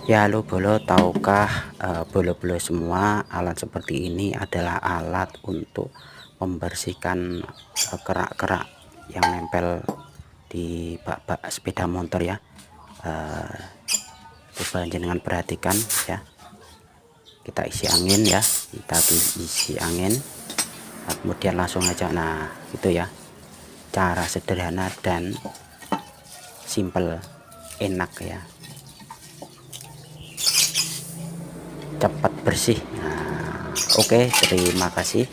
Ya, halo Bolo, tahukah bolo-bolo semua, alat seperti ini adalah alat untuk membersihkan kerak-kerak yang nempel di bak-bak sepeda motor ya. Coba jangan perhatikan ya. Kita isi angin ya, kita isi angin, nah, kemudian langsung aja. Nah itu ya, cara sederhana dan simple, enak ya, cepat bersih. Nah, oke, terima kasih.